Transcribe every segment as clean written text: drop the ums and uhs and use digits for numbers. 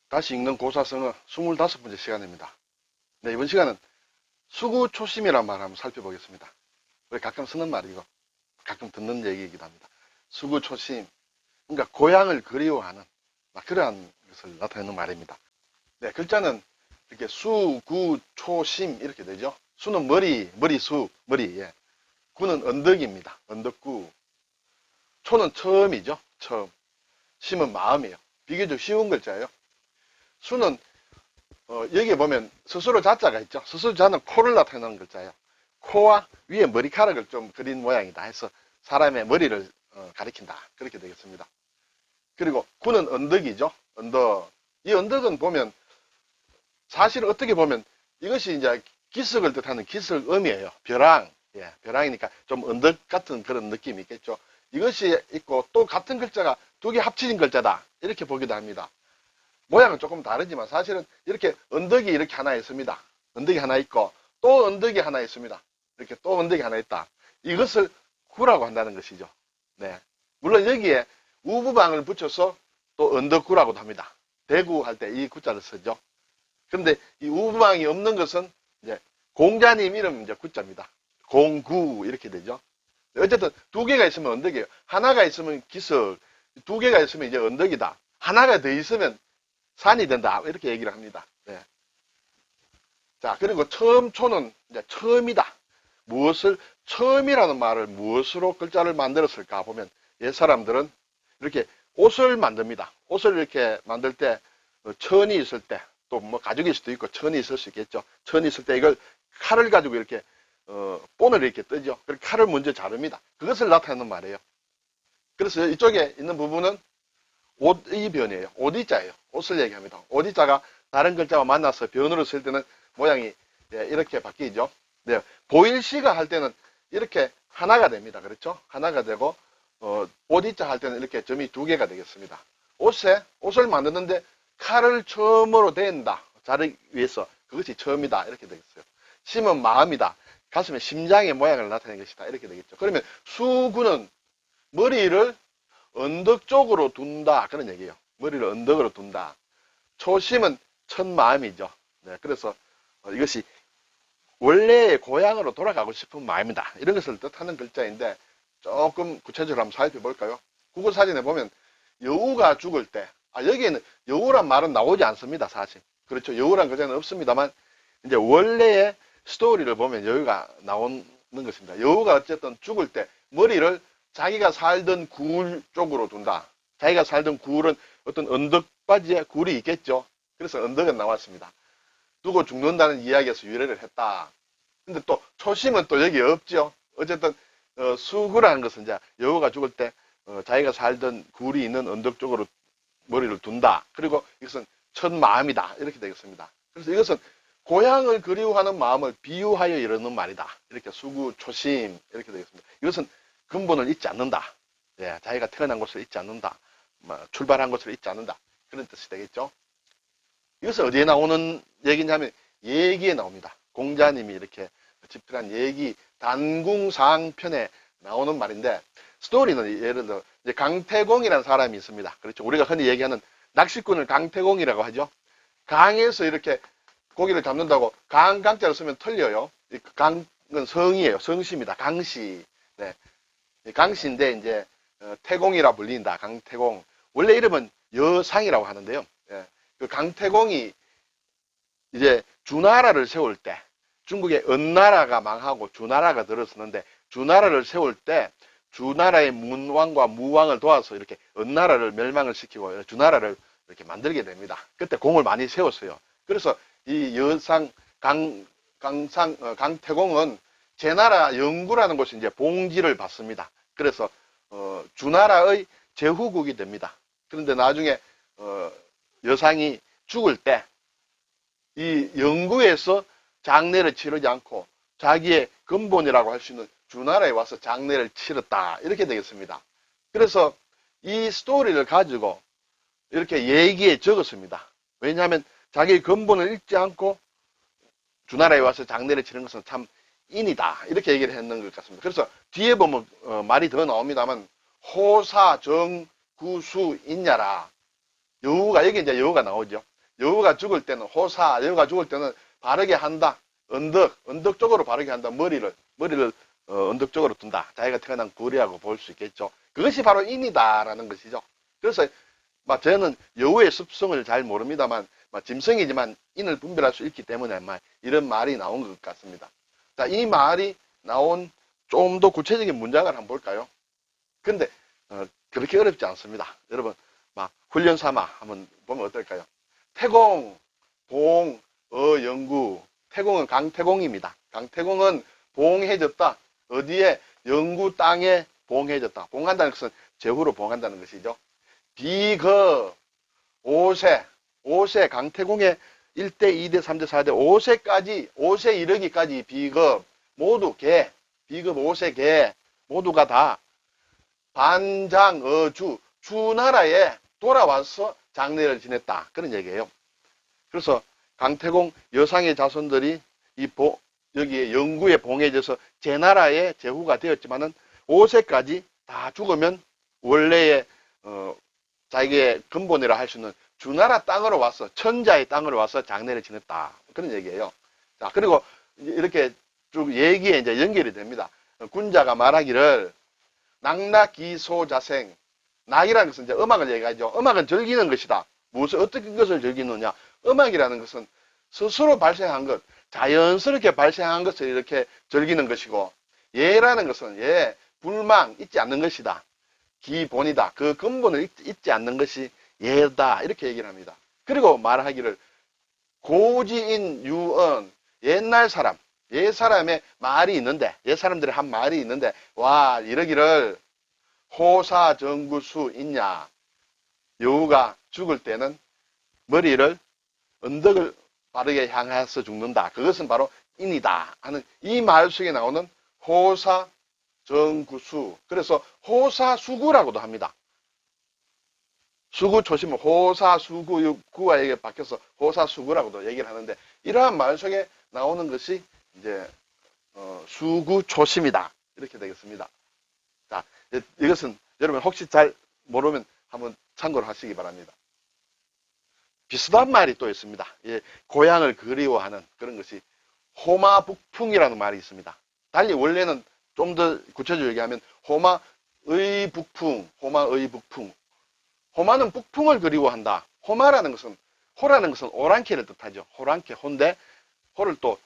다시 읽는 고사성어 25번째 시간입니다. 네, 이번 시간은 수구초심이라는 말 한번 살펴보겠습니다. 우리 가끔 쓰는 말이고 가끔 듣는 얘기이기도 합니다. 수구초심, 그러니까 고향을 그리워하는 그러한 것을 나타내는 말입니다. 네, 글자는 이렇게 수구초심 이렇게 되죠. 수는 머리수, 머리. 예. 구는 언덕입니다. 언덕구. 초는 처음이죠. 처음. 심은 마음이에요. 비교적 쉬운 글자예요. 수는 여기에 보면 스스로 자자가 있죠. 스스로 자는 코를 나타내는 글자예요. 코와 위에 머리카락을 좀 그린 모양이다 해서 사람의 머리를 가리킨다. 그렇게 되겠습니다. 그리고 구는 언덕이죠. 언덕. 이 언덕은 보면 사실 어떻게 보면 이것이 이제 기슭을 뜻하는 기슭음이에요. 벼랑. 예, 벼랑이니까 좀 언덕 같은 그런 느낌이 있겠죠. 이것이 있고 또 같은 글자가 두 개 합쳐진 글자다. 이렇게 보기도 합니다. 모양은 조금 다르지만 사실은 이렇게 언덕이 이렇게 하나 있습니다. 언덕이 하나 있고 또 언덕이 하나 있습니다. 이렇게 또 언덕이 하나 있다. 이것을 구라고 한다는 것이죠. 네. 물론 여기에 우부방을 붙여서 또 언덕구라고도 합니다. 대구 할 때 이 구자를 쓰죠. 그런데 이 우부방이 없는 것은 이제 공자님 이름 이제 구자입니다. 공구 이렇게 되죠. 어쨌든 두 개가 있으면 언덕이에요. 하나가 있으면 기슭, 두 개가 있으면 이제 언덕이다. 하나가 더 있으면 산이 된다. 이렇게 얘기를 합니다. 네. 자, 그리고 처음초는 이제 처음이다. 처음이라는 말을 무엇으로 글자를 만들었을까 보면 옛 사람들은 이렇게 옷을 만듭니다. 옷을 이렇게 만들 때 천이 있을 때 또 뭐 가죽일 수도 있고 천이 있을 수 있겠죠. 천이 있을 때 이걸 칼을 가지고 이렇게 본을 이렇게 뜨죠. 그리고 칼을 먼저 자릅니다. 그것을 나타내는 말이에요. 그래서 이쪽에 있는 부분은 옷의 변이에요. 옷이자예요. 옷을 얘기합니다. 옷이자가 다른 글자와 만나서 변으로 쓸 때는 모양이 이렇게 바뀌죠. 네, 보일시가 할 때는 이렇게 하나가 됩니다. 그렇죠? 하나가 되고 옷이자 할 때는 이렇게 점이 두 개가 되겠습니다. 옷을 만드는데 칼을 처음으로 댄다. 자르기 위해서 그것이 처음이다. 이렇게 되겠어요. 심은 마음이다. 가슴에 심장의 모양을 나타내는 것이다. 이렇게 되겠죠. 그러면 수구는 머리를 언덕 쪽으로 둔다. 그런 얘기예요. 머리를 언덕으로 둔다. 초심은 첫 마음이죠. 네, 그래서 이것이 원래의 고향으로 돌아가고 싶은 마음이다. 이런 것을 뜻하는 글자인데 조금 구체적으로 한번 살펴볼까요? 구글 사진에 보면 여우가 죽을 때, 여기에는 여우란 말은 나오지 않습니다. 사실. 그렇죠. 여우란 글자는 없습니다만 이제 원래의 스토리를 보면 여우가 나오는 것입니다. 여우가 어쨌든 죽을 때 머리를 자기가 살던 굴 쪽으로 둔다. 자기가 살던 굴은 어떤 언덕바지에 굴이 있겠죠. 그래서 언덕은 나왔습니다. 두고 죽는다는 이야기에서 유래를 했다. 근데 또 초심은 또 여기 없죠. 어쨌든 수구라는 것은 이제 여우가 죽을 때 자기가 살던 굴이 있는 언덕 쪽으로 머리를 둔다. 그리고 이것은 첫 마음이다. 이렇게 되겠습니다. 그래서 이것은 고향을 그리워하는 마음을 비유하여 이르는 말이다. 이렇게 수구, 초심 이렇게 되겠습니다. 이것은 근본을 잊지 않는다. 예, 자기가 태어난 곳을 잊지 않는다. 출발한 곳을 잊지 않는다. 그런 뜻이 되겠죠. 이것은 어디에 나오는 얘기냐면 얘기에 나옵니다. 공자님이 이렇게 집필한 얘기 단궁상편에 나오는 말인데 스토리는 예를 들어 이제 강태공이라는 사람이 있습니다. 그렇죠. 우리가 흔히 얘기하는 낚시꾼을 강태공이라고 하죠. 강에서 이렇게 고기를 잡는다고 강자를 쓰면 틀려요. 강은 성이에요. 성씨입니다. 강씨. 네. 강씨인데 이제 태공이라 불린다. 강태공. 원래 이름은 여상이라고 하는데요. 예. 그 강태공이 이제 주나라를 세울 때 중국의 은나라가 망하고 주나라가 들어섰는데 주나라를 세울 때 주나라의 문왕과 무왕을 도와서 이렇게 은나라를 멸망을 시키고 주나라를 이렇게 만들게 됩니다. 그때 공을 많이 세웠어요. 그래서 이 여상 강태공은 제나라 영구라는 곳이 이제 봉지를 받습니다. 그래서 주나라의 제후국이 됩니다. 그런데 나중에 여상이 죽을 때 이 영구에서 장례를 치르지 않고 자기의 근본이라고 할 수 있는 주나라에 와서 장례를 치렀다. 이렇게 되겠습니다. 그래서 이 스토리를 가지고 이렇게 얘기에 적었습니다. 왜냐하면 자기의 근본을 잃지 않고 주나라에 와서 장례를 치른 것은 참 인이다. 이렇게 얘기를 했는 것 같습니다. 그래서 뒤에 보면 말이 더 나옵니다만 호사, 정, 구수, 인야라. 여우가, 여기 이제 여우가 나오죠. 여우가 죽을 때는 호사, 여우가 죽을 때는 바르게 한다. 언덕 쪽으로 바르게 한다. 머리를 언덕 쪽으로 둔다. 자기가 태어난 구리라고 볼 수 있겠죠. 그것이 바로 인이다라는 것이죠. 그래서 저는 여우의 습성을 잘 모릅니다만 짐승이지만 인을 분별할 수 있기 때문에 이런 말이 나온 것 같습니다. 자, 이 말이 나온 좀 더 구체적인 문장을 한번 볼까요? 근데 그렇게 어렵지 않습니다. 여러분 훈련 삼아 한번 보면 어떨까요? 태공, 봉, 영구. 태공은 강태공입니다. 강태공은 봉해졌다. 어디에? 영구 땅에 봉해졌다. 봉한다는 것은 제후로 봉한다는 것이죠. 비거, 5세, 강태공의 1대, 2대, 3대, 4대, 5세까지, 5세 이르기까지 비급, 모두 개, 비급 5세 개, 모두가 다 반장, 주나라에 돌아와서 장례를 지냈다. 그런 얘기예요. 그래서 강태공 여상의 자손들이 여기에 영구에 봉해져서 제나라의 제후가 되었지만은 5세까지 다 죽으면 원래의 자기의 근본이라 할 수 있는 주나라 땅으로 와서 천자의 땅으로 와서 장례를 지냈다. 그런 얘기예요. 자, 그리고 이렇게 쭉 얘기에 이제 연결이 됩니다. 군자가 말하기를 낙낙기소자생. 낙이라는 것은 이제 음악을 얘기하죠. 음악은 즐기는 것이다. 어떻게 것을 즐기느냐? 음악이라는 것은 스스로 발생한 것, 자연스럽게 발생한 것을 이렇게 즐기는 것이고, 예라는 것은 불망, 잊지 않는 것이다. 기본이다. 그 근본을 잊지 않는 것이 예다. 이렇게 얘기를 합니다. 그리고 말하기를 고지인 유언, 옛날 사람, 옛 사람의 말이 있는데, 옛 사람들이 한 말이 있는데, 이러기를 호사정구수 있냐? 여우가 죽을 때는 머리를 언덕을 바르게 향해서 죽는다. 그것은 바로 인이다 하는 이 말 속에 나오는 호사정구수. 그래서 호사수구라고도 합니다. 수구 초심은 호사수구, 구가 이게 바뀌어서 호사수구라고도 얘기를 하는데, 이러한 말 속에 나오는 것이 이제 수구 초심이다. 이렇게 되겠습니다. 자, 이것은 여러분 혹시 잘 모르면 한번 참고를 하시기 바랍니다. 비슷한 말이 또 있습니다. 고향을 그리워하는 그런 것이 호마북풍이라는 말이 있습니다. 달리 원래는 좀 더 구체적으로 얘기하면 호마의 북풍. 호마는 북풍을 그리워한다. 호라는 것은 오랑캐를 뜻하죠. 호랑캐, 호인데 호를 또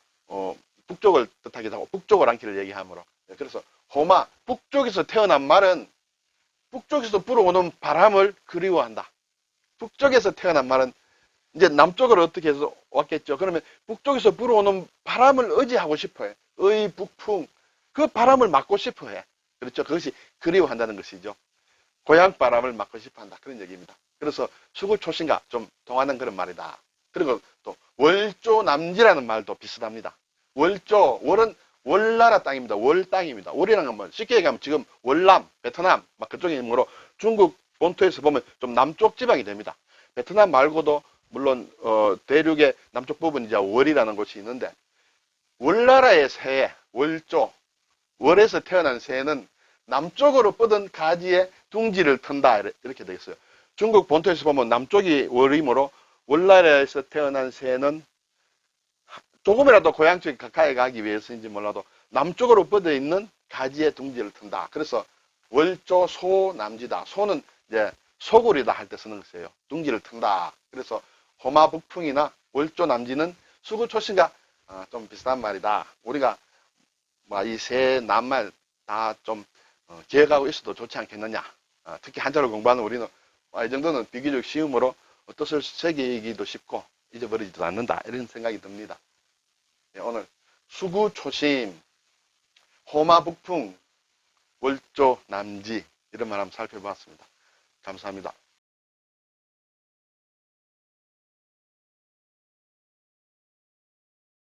북쪽을 뜻하기도 하고 북쪽 오랑캐를 얘기하므로. 그래서 호마, 북쪽에서 태어난 말은 북쪽에서 불어오는 바람을 그리워한다. 북쪽에서 태어난 말은 이제 남쪽으로 어떻게 해서 왔겠죠. 그러면 북쪽에서 불어오는 바람을 의지하고 싶어해. 북풍. 그 바람을 맞고 싶어해. 그렇죠. 그것이 그리워한다는 것이죠. 고향 바람을 맞고 싶어 한다. 그런 얘기입니다. 그래서 수구초신과 좀 동하는 그런 말이다. 그리고 또 월조남지라는 말도 비슷합니다. 월은 월나라 땅입니다. 월 땅입니다. 월이라는 건 쉽게 얘기하면 지금 월남, 베트남 그쪽의 힘으로 중국 본토에서 보면 좀 남쪽 지방이 됩니다. 베트남 말고도 물론 대륙의 남쪽 부분 이제 월이라는 곳이 있는데, 월나라의 새, 월조, 월에서 태어난 새는 남쪽으로 뻗은 가지에 둥지를 튼다. 이렇게 되어 있어요. 중국 본토에서 보면 남쪽이 월이므로 월나라에서 태어난 새는 조금이라도 고향쪽에 가까이 가기 위해서인지 몰라도 남쪽으로 뻗어 있는 가지에 둥지를 튼다. 그래서 월조 소남지다. 소는 이제 소굴이다 할 때 쓰는 것이에요. 둥지를 튼다. 그래서 호마북풍이나 월조남지는 수구초신과 좀 비슷한 말이다. 우리가 이 세 낱말 다 좀 기억하고 있어도 좋지 않겠느냐. 특히 한자를 공부하는 우리는 이 정도는 비교적 쉬움으로 뜻을 새기기도 쉽고 잊어버리지도 않는다. 이런 생각이 듭니다. 오늘 수구초심, 호마북풍, 월조남지 이런 말 한번 살펴보았습니다. 감사합니다.